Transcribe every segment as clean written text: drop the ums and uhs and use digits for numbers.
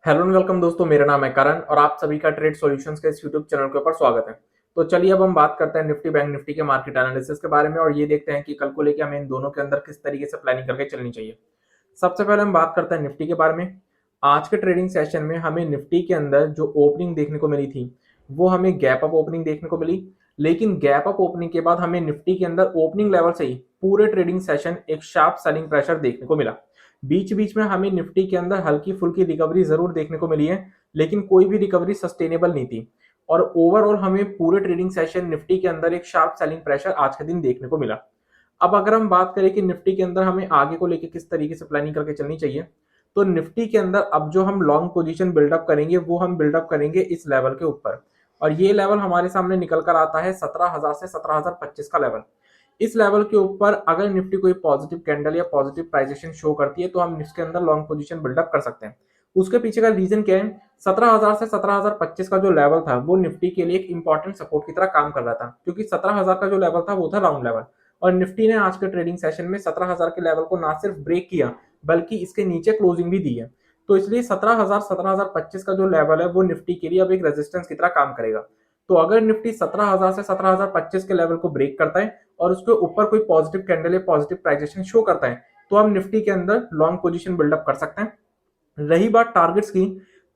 Hello and welcome दोस्तों, मेरा नाम है करण और आप सभी का ट्रेड सॉल्यूशंस के इस यूट्यूब चैनल के ऊपर स्वागत है। तो चलिए अब हम बात करते हैं निफ्टी बैंक निफ्टी के मार्केट एनालिसिस के बारे में और ये देखते हैं कि कल को लेकर हमें इन दोनों के अंदर किस तरीके से प्लानिंग करके चलनी चाहिए। सबसे पहले हम बात करते हैं निफ्टी के बारे में। आज के ट्रेडिंग सेशन में हमें निफ्टी के अंदर जो ओपनिंग देखने को मिली थी वो हमें गैप अप ओपनिंग देखने को मिली। लेकिन गैप अप ओपनिंग के बाद हमें निफ्टी के अंदर ओपनिंग लेवल से ही पूरे ट्रेडिंग सेशन एक शार्प सेलिंग प्रेशर देखने को मिला। बीच बीच में हमें निफ्टी के अंदर हल्की फुल्की रिकवरी जरूर देखने को मिली है, लेकिन कोई भी रिकवरी सस्टेनेबल नहीं थी। और ओवरऑल हमें पूरे ट्रेडिंग सेशन निफ्टी के अंदर एक शार्प सेलिंग प्रेशर आज के दिन देखने को मिला। अब अगर हम बात करें कि निफ्टी के अंदर हमें आगे को लेकर किस तरीके से प्लानिंग करके चलनी चाहिए, तो निफ्टी के अंदर अब जो हम लॉन्ग पोजीशन बिल्डअप करेंगे वो हम बिल्डअप करेंगे इस लेवल के ऊपर। और ये लेवल हमारे सामने निकल कर आता है 17,000 से 17,025 का लेवल। इस लेवल के ऊपर अगर निफ्टी कोई पॉजिटिव कैंडल या पॉजिटिव प्राइजेशन शो करती है तो हम इसके अंदर लॉन्ग पोजीशन बिल्डअप कर सकते हैं। उसके पीछे का रीजन क्या है? 17,000 से 17,025 का जो लेवल था वो निफ्टी के लिए एक इंपॉर्टेंट सपोर्ट की तरह काम कर रहा था, क्योंकि 17,000 का जो लेवल था वो था राउंड लेवल। और निफ्टी ने आज के ट्रेडिंग सेशन में 17,000 के लेवल को ना सिर्फ ब्रेक किया बल्कि इसके नीचे क्लोजिंग भी दी है। तो इसलिए 17,000 17,025 का जो लेवल है वो निफ्टी के लिए अब एक रेजिस्टेंस की तरह काम करेगा। तो अगर निफ्टी 17,000 से 17,025 के लेवल को ब्रेक करता है और उसके ऊपर कोई पॉजिटिव कैंडल या पॉजिटिव प्राइजेशन शो करता है तो हम निफ्टी के अंदर लॉन्ग पोजीशन बिल्डअप कर सकते हैं। रही बात टारगेट्स की,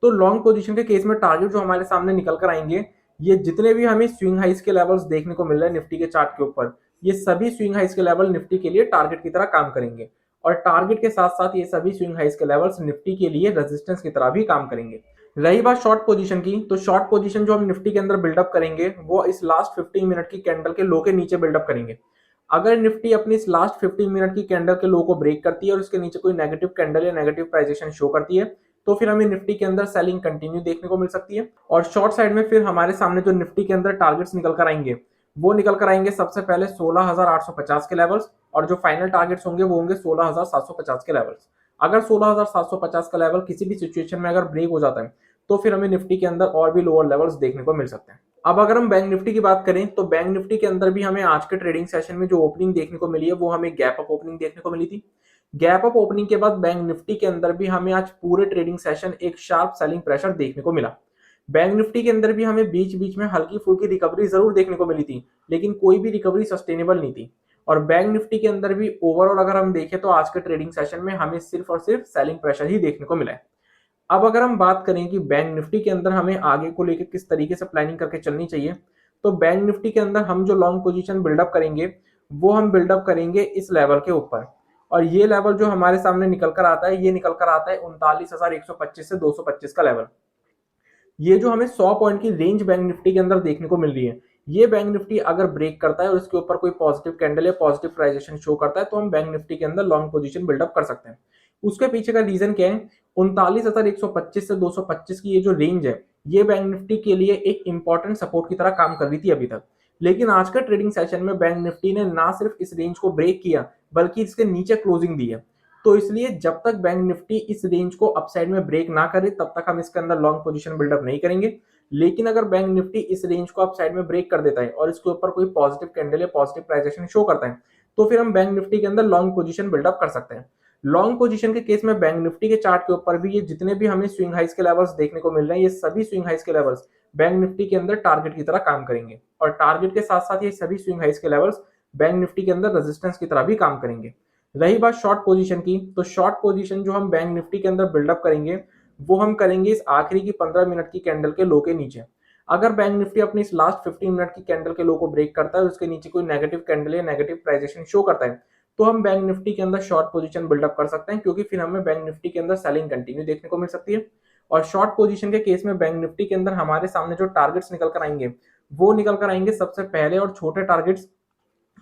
तो लॉन्ग पोजीशन के केस में टारगेट जो हमारे सामने निकल कर आएंगे, ये जितने भी हमें स्विंग हाइस के लेवल्स देखने को मिल रहे हैं निफ्टी के चार्ट के ऊपर, ये सभी स्विंग हाइस के लेवल निफ्टी के लिए टारगेट की तरह काम करेंगे। और टारगेट के साथ साथ ये सभी स्विंग हाइस के लेवल्स निफ्टी के लिए रेजिस्टेंस की तरह भी काम करेंगे। रही बात शॉर्ट पोजीशन की, तो शॉर्ट पोजीशन जो हम निफ्टी के अंदर बिल्डअप करेंगे वो इस लास्ट 15 मिनट की कैंडल के लो के नीचे बिल्डअप करेंगे। अगर निफ्टी अपनी इस लास्ट 15 मिनट की कैंडल के लो को ब्रेक करती है और उसके नीचे कोई नेगेटिव कैंडल या नेगेटिव प्राइजेशन शो करती है तो फिर हमें निफ्टी के अंदर सेलिंग कंटिन्यू देखने को मिल सकती है। और शॉर्ट साइड में फिर हमारे सामने जो निफ्टी के अंदर टारगेट्स निकल कर आएंगे वो निकल कर आएंगे सबसे पहले 16,850 के लेवल्स, और जो फाइनल टारगेट्स होंगे वो होंगे 16,750 के लेवल्स। अगर 16,750 का लेवल किसी भी सिचुएशन में अगर ब्रेक हो जाता है तो फिर हमें निफ्टी के अंदर और भी लोअर लेवल्स देखने को मिल सकते हैं। अब अगर हम बैंक निफ्टी की बात करें तो बैंक निफ्टी के अंदर भी हमें आज के ट्रेडिंग सेशन में जो ओपनिंग देखने को मिली है वो हमें गैप अप ओपनिंग देखने को मिली थी। गैप अप ओपनिंग के बाद बैंक निफ्टी के अंदर भी हमें आज पूरे ट्रेडिंग सेशन एक शार्प सेलिंग प्रेशर देखने को मिला। बैंक निफ्टी के अंदर भी हमें बीच बीच में हल्की फुल्की रिकवरी जरूर देखने को मिली थी, लेकिन कोई भी रिकवरी सस्टेनेबल नहीं थी। और बैंक निफ्टी के अंदर भी ओवरऑल अगर हम देखें तो आज के ट्रेडिंग सेशन में हमें सिर्फ और सिर्फ सेलिंग प्रेशर ही देखने को मिला है। अब अगर हम बात करें कि बैंक निफ्टी के अंदर हमें आगे को लेकर किस तरीके से प्लानिंग करके चलनी चाहिए, तो बैंक निफ्टी के अंदर हम जो लॉन्ग पोजीशन बिल्डअप करेंगे वो हम बिल्डअप करेंगे इस लेवल के ऊपर। और ये लेवल जो हमारे सामने निकल कर आता है ये निकल कर आता है 39,125 से 225 का लेवल। ये जो हमें 100 पॉइंट की रेंज बैंक निफ्टी के अंदर देखने को मिल रही है, ये बैंक निफ्टी अगर ब्रेक करता है और इसके ऊपर कोई पॉजिटिव कैंडल या पॉजिटिव प्राइजेशन शो करता है तो हम बैंक निफ्टी के अंदर लॉन्ग पोजीशन बिल्डअप कर सकते हैं। उसके पीछे का रीजन क्या है? 39,125 से 225 की ये जो रेंज है ये बैंक निफ्टी के लिए एक इंपॉर्टेंट सपोर्ट की तरह काम कर रही थी अभी तक। लेकिन आज का ट्रेडिंग सेशन में बैंक निफ्टी ने ना सिर्फ इस रेंज को ब्रेक किया बल्कि इसके नीचे क्लोजिंग दी है। तो इसलिए जब तक बैंक निफ्टी इस रेंज को अपसाइड में ब्रेक ना करे तब तक हम इसके अंदर लॉन्ग पोजीशन बिल्डअप नहीं करेंगे। लेकिन अगर बैंक निफ्टी इस रेंज को अपसाइड में ब्रेक कर देता है और इसके ऊपर कोई पॉजिटिव कैंडल या पॉजिटिव प्राइजेशन शो करता है तो फिर हम बैंक निफ्टी के अंदर लॉन्ग पोजीशन बिल्डअप कर सकते हैं। लॉन्ग पोजीशन के केस में बैंक निफ्टी के चार्ट के ऊपर भी ये जितने भी हमें स्विंग हाइस के लेवल्स देखने को मिल रहे हैं ये सभी स्विंग हाइस के लेवल्स बैंक निफ्टी के अंदर टारगेट की तरह काम करेंगे। और टारगेट के साथ साथ ये सभी स्विंग हाइस के लेवल्स बैंक निफ्टी के अंदर रेजिस्टेंस की तरह भी काम करेंगे। रही बात शॉर्ट पोजीशन की, तो शॉर्ट पोजीशन जो हम बैंक निफ्टी के अंदर बिल्डअप करेंगे वो हम करेंगे इस आखिरी की 15 मिनट की कैंडल के लो के नीचे। अगर बैंक निफ्टी अपनी इस लास्ट 15 मिनट की कैंडल के लो को ब्रेक करता है और उसके नीचे कोई नेगेटिव कैंडल या नेगेटिव प्राइजेशन शो करता है तो हम बैंक निफ्टी के अंदर शॉर्ट पोजीशन बिल्डअप कर सकते हैं, क्योंकि फिर हमें बैंक निफ्टी के अंदर सेलिंग कंटिन्यू देखने को मिल सकती है। और शॉर्ट पोजीशन के केस में बैंक निफ्टी के अंदर हमारे सामने जो टारगेट्स निकल कर आएंगे वो निकल कर आएंगे सबसे पहले और छोटे टारगेट्स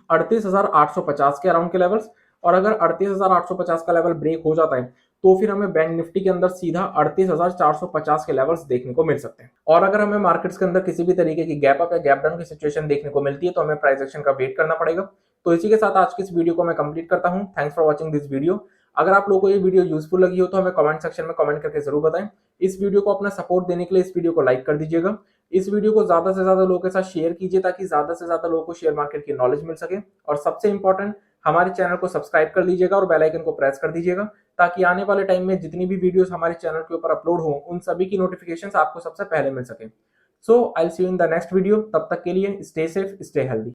38,850 के अराउंड के लेवल्स। और अगर 38,850 का लेवल ब्रेक हो जाता है तो फिर हमें बैंक निफ्टी के अंदर सीधा 38,450 के लेवल्स देखने को मिल सकते हैं। और अगर हमें मार्केट्स के अंदर किसी भी तरीके की गैप अप या गैप डाउन की सिचुएशन देखने को मिलती है तो हमें प्राइस एक्शन का वेट करना पड़ेगा। तो इसी के साथ आज की इस वीडियो को मैं कंप्लीट करता हूं। Thanks for watching this video. अगर आप लोगों को ये वीडियो यूजफुल लगी हो तो हमें कमेंट सेक्शन में कमेंट करके जरूर बताएं। इस वीडियो को अपना सपोर्ट देने के लिए इस वीडियो को लाइक कर दीजिएगा। इस वीडियो को ज्यादा से ज्यादा लोगों के साथ शेयर कीजिए ताकि ज्यादा से ज्यादा लोगों को शेयर मार्केट की नॉलेज मिल सके। और सबसे इंपॉर्टेंट, हमारे चैनल को सब्सक्राइब कर लीजिएगा और बेल आइकन को प्रेस कर दीजिएगा ताकि आने वाले टाइम में जितनी भी वीडियोस हमारे चैनल के ऊपर अपलोड हो उन सभी की नोटिफिकेशंस आपको सबसे पहले मिल सके। So I will see you in the next video, तब तक के लिए स्टे सेफ, स्टे हेल्दी।